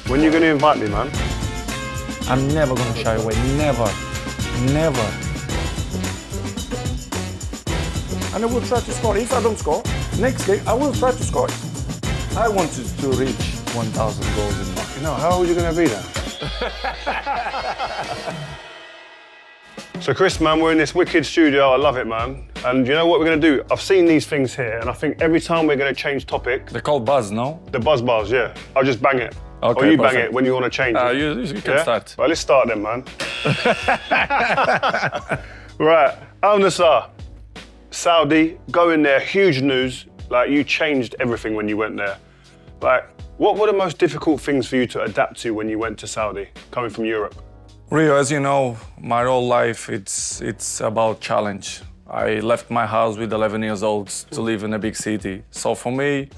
When you going to invite me, man? I'm never gonna shy away, never, never. And I will try to score. If I don't score, next day I will try to score. I wanted to reach 1,000 goals in life. You know, how old are you going to be then? So Chris, man, we're in this wicked studio. I love it, man. And you know what we're going to do? I've seen these things here, and I think every time we're going to change topic... They're called buzz, no? The buzz bars, yeah. I'll just bang it. Okay, or you perfect. bang it when you want to change it. You can start. Right, let's start then, man. Right, Al Nassr, Saudi, going there, huge news. Like, you changed everything when you went there. Like, what were the most difficult things for you to adapt to when you went to Saudi, coming from Europe? Rio, as you know, my whole life, it's about challenge. I left my house with 11 years old to live in a big city. So for me,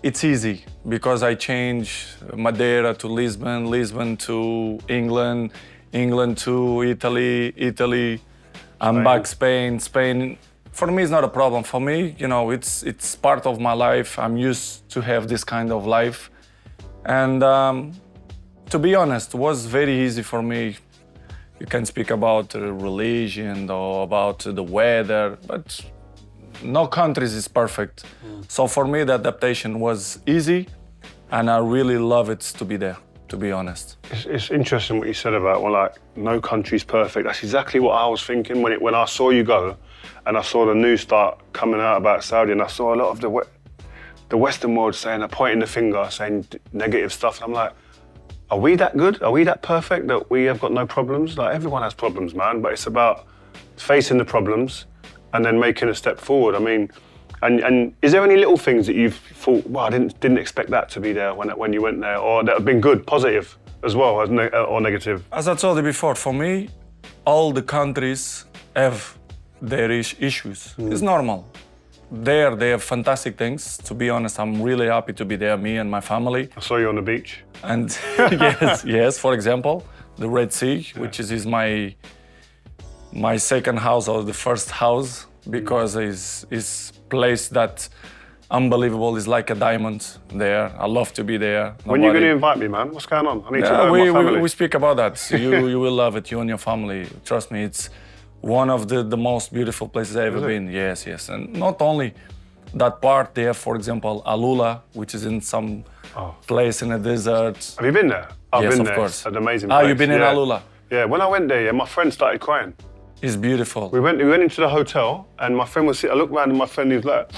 it's easy because I changed Madeira to Lisbon, Lisbon to England, England to Italy, Italy, I'm back Spain, Spain. For me, it's not a problem. For me, you know, it's part of my life. I'm used to have this kind of life. And to be honest, it was very easy for me. You can speak about religion or about the weather, but no countries is perfect. So for me, the adaptation was easy, and I really love it to be there, to be honest. It's interesting what you said about, well, like, no country's perfect. That's exactly what I was thinking when I saw you go, and I saw the news start coming out about Saudi, and I saw a lot of the Western world saying, pointing the finger, saying negative stuff, and I'm like, are we that good? Are we that perfect that we have got no problems? Like, everyone has problems, man, but it's about facing the problems and then making a step forward. I mean, and is there any little things that you've thought, wow, I didn't expect that to be there when you went there, or that have been good, positive as well, or negative? As I told you before, for me, all the countries have their issues. It's normal. There, they have fantastic things. To be honest, I'm really happy to be there, me and my family. I saw you on the beach. And yes, for example, the Red Sea, which is my second house or the first house, because it's place that unbelievable. It's like a diamond there. I love to be there. When are you going to invite me, man? What's going on? I need to know my family. We speak about that. You will love it, you and your family. Trust me, it's one of the most beautiful places I've ever been. Yes, yes. And not only that part, they have, for example, Alula, which is in some place in the desert. Have you been there? I've Yes, been of there. course. It's an amazing place. You've been in Alula? Yeah, when I went there, yeah, my friend started crying. It's beautiful. We went into the hotel, and my friend was sitting. I looked around, and my friend, he was like,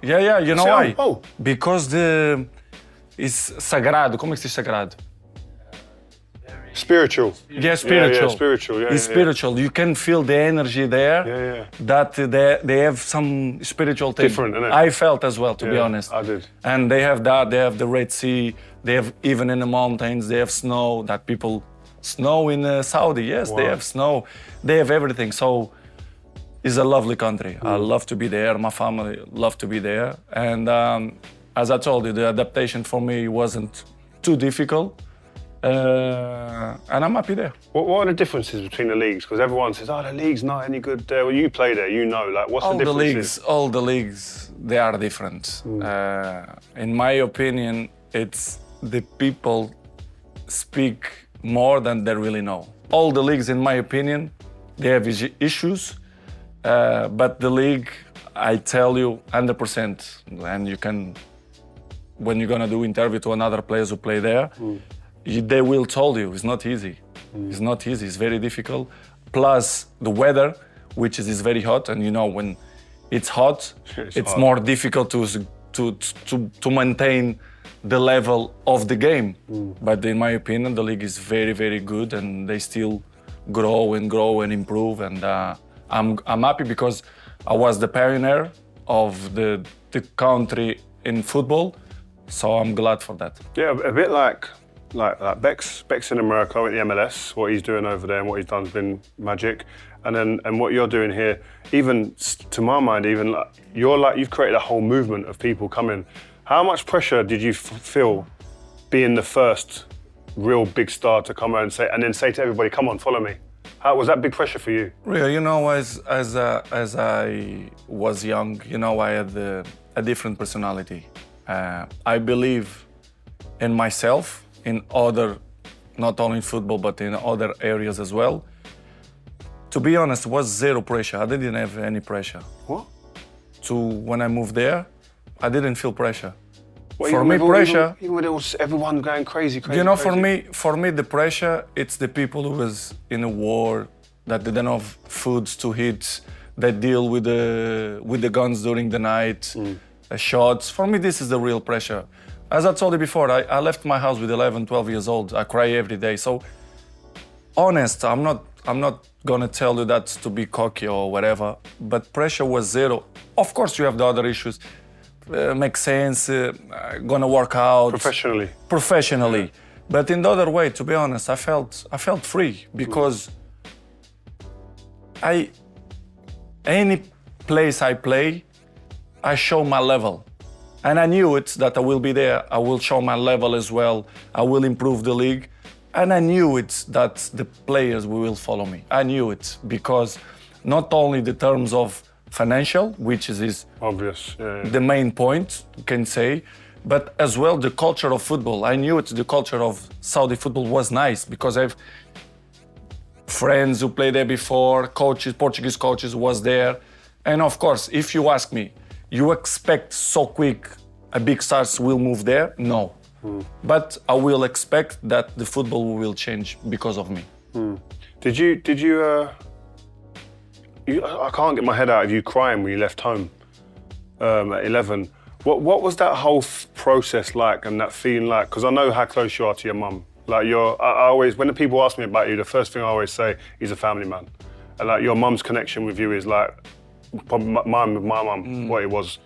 Yeah, you know why? Oh. Because it's sagrado. Como é que se diz sagrado? spiritual. Yeah, spiritual. Yeah, spiritual. Yeah, it's spiritual. You can feel the energy there. Yeah. That they have some spiritual thing. Different, isn't it? I felt as well, to be honest. I did. And they have that. They have the Red Sea. They have, even in the mountains, they have snow. That people snow in Saudi. Yes, they have snow. They have everything. So it's a lovely country. I love to be there. My family love to be there. And as I told you, the adaptation for me wasn't too difficult. And I'm happy there. What are the differences between the leagues? Because everyone says, the league's not any good there. Well, you play there, you know. Like, what's the differences? All the leagues, they are different. In my opinion, it's the people speak more than they really know. All the leagues, in my opinion, they have issues. But the league, I tell you, 100%. And you can, when you're gonna do interview to another players who play there, they will tell you it's not easy. It's not easy. It's very difficult. Plus the weather, which is very hot, and you know when it's hot, it's hot. more difficult to maintain the level of the game. But in my opinion, the league is very, very good, and they still grow and improve. And I'm happy because I was the pioneer of the country in football, so I'm glad for that. Yeah, a bit like Beck's in America with the MLS. What he's doing over there and what he's done has been magic. And what you're doing here, even to my mind, even you've created a whole movement of people coming. How much pressure did you feel being the first real big star to come out and then say to everybody, "Come on, follow me"? How was that big pressure for you? Really, you know, as I was young, you know, I had a different personality. I believe and myself in other, not only in football, but in other areas as well. To be honest, was zero pressure. I didn't have any pressure. What? When I moved there, I didn't feel pressure. Well, For me, pressure. Even with everyone going crazy. You know, crazy. for me, the pressure, it's the people who was in a war, that they don't have foods to eat, that deal with the guns during the night, shots. For me, this is the real pressure. As I told you before, I left my house with 11, 12 years old. I cry every day. So, honest, I'm not gonna tell you that to be cocky or whatever, but pressure was zero. Of course, you have the other issues. Make sense, gonna work out. Professionally. Yeah. But in the other way, to be honest, I felt free because any place I play, I show my level. And I knew it that I will be there. I will show my level as well. I will improve the league. And I knew it that the players will follow me. I knew it because not only the terms of financial, which is obvious, the main point, you can say, but as well the culture of football. I knew it, the culture of Saudi football was nice because I have friends who played there before, coaches, Portuguese coaches was there. And of course, if you ask me, you expect so quick a big stars will move there? No. But I will expect that the football will change because of me. Did you I can't get my head out of you crying when you left home at 11. What was that whole process like and that feeling like? Because I know how close you are to your mum. Like I always, when the people ask me about you, the first thing I always say, he's a family man. And like your mum's connection with you is like, mine with my mum, what it was.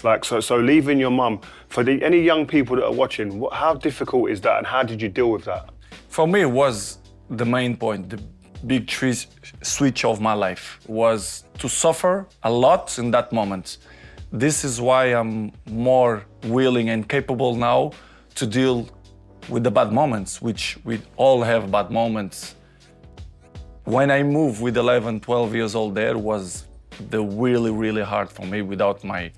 Like, so leaving your mum, for any young people that are watching, how difficult is that and how did you deal with that? For me, it was the main point, the big switch of my life was to suffer a lot in that moment. This is why I'm more willing and capable now to deal with the bad moments, which we all have bad moments. When I moved with 11, 12 years old, there was the really, really hard for me without my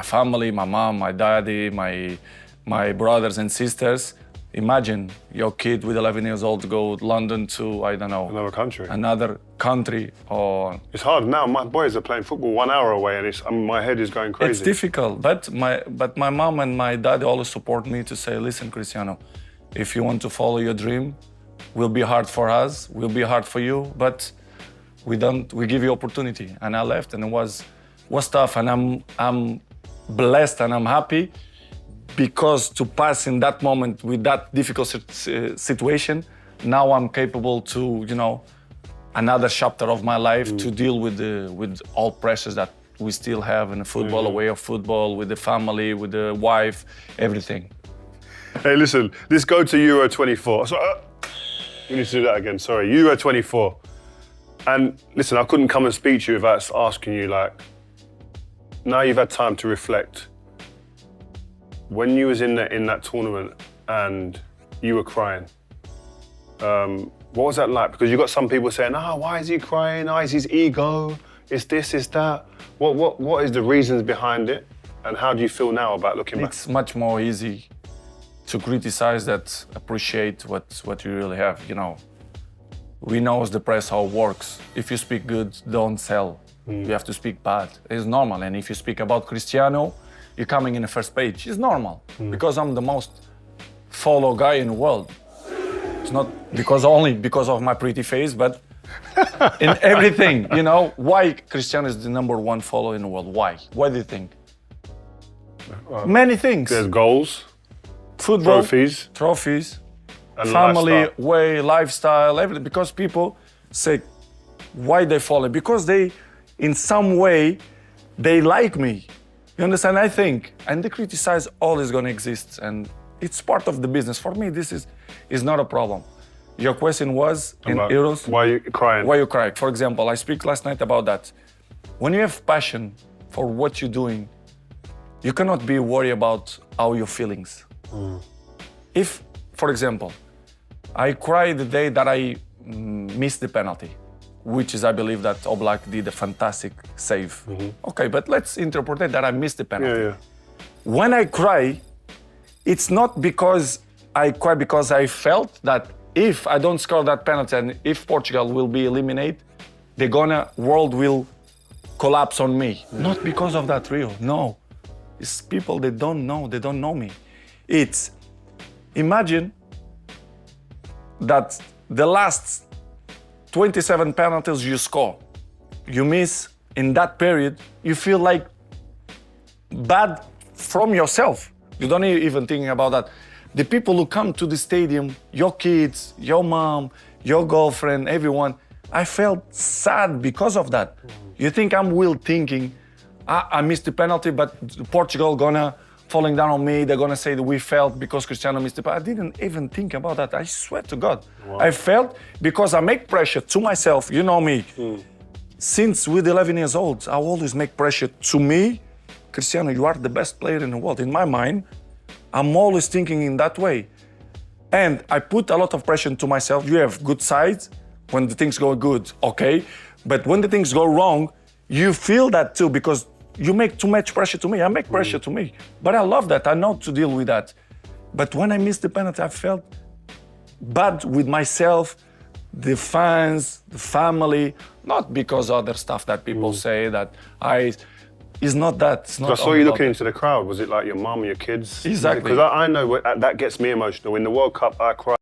family, my mom, my daddy, my brothers and sisters. Imagine your kid with 11 years old to go to London to, I don't know, another country or... It's hard now. My boys are playing football 1 hour away and my head is going crazy. It's difficult, but my mom and my dad always support me to say, listen, Cristiano, if you want to follow your dream, will be hard for us, will be hard for you, but we give you opportunity. And I left and it was tough, and I'm blessed and I'm happy because to pass in that moment with that difficult situation, now I'm capable to, you know, another chapter of my life to deal with all pressures that we still have in the football, a way of football, with the family, with the wife, everything. Hey, listen, let's go to Euro 24. So, you need to do that again, sorry. Euro 24. And listen, I couldn't come and speak to you without asking you, like, now you've had time to reflect. When you was in that tournament and you were crying, what was that like? Because you got some people saying, why is he crying? It's his ego, it's this, it's that. What is the reasons behind it? And how do you feel now about looking back? It's much more easy to criticize than appreciate what you really have, you know. We know as the press how it works. If you speak good, don't sell. You have to speak bad. It's normal. And if you speak about Cristiano, you're coming in the first page. It's normal because I'm the most followed guy in the world. It's not only because of my pretty face, but in everything, you know. Why Cristiano is the #1 follower in the world? Why? Why do you think? Many things. There's goals, football, trophies, and family, lifestyle, everything. Because people say, why they follow? Because they, in some way, they like me. You understand? I think, and they criticize, always gonna exist, and it's part of the business. For me, this is not a problem. Your question was in euros. Why are you crying? Why you cry? For example, I speak last night about that. When you have passion for what you're doing, you cannot be worried about how your feelings. If, for example, I cry the day that I missed the penalty, which is, I believe that Oblak did a fantastic save. Okay, but let's interpret that I missed the penalty. When I cry, it's not because I cried, because I felt that if I don't score that penalty and if Portugal will be eliminated, world will collapse on me. Not because of that, Rio, no. It's people they don't know me. It's, imagine that the last 27 penalties you score, you miss in that period, you feel like bad from yourself. You don't even think about that. The people who come to the stadium, your kids, your mom, your girlfriend, everyone, I felt sad because of that. You think I'm thinking, I missed the penalty, but Portugal gonna falling down on me, they're gonna say that we felt because Cristiano missed the penalty. I didn't even think about that, I swear to God. Wow. I felt because I make pressure to myself, you know me. Since with 11 years old, I always make pressure to me. Cristiano, you are the best player in the world. In my mind, I'm always thinking in that way. And I put a lot of pressure to myself. You have good sides when the things go good, okay? But when the things go wrong, you feel that too because you make too much pressure to me. I make pressure to me. But I love that, I know to deal with that. But when I missed the penalty, I felt bad with myself, the fans, the family, not because other stuff that people say that it's not that. It's not. I saw you looking into the crowd. Was it like your mum, your kids? Exactly. Because I know that gets me emotional. In the World Cup, I cried.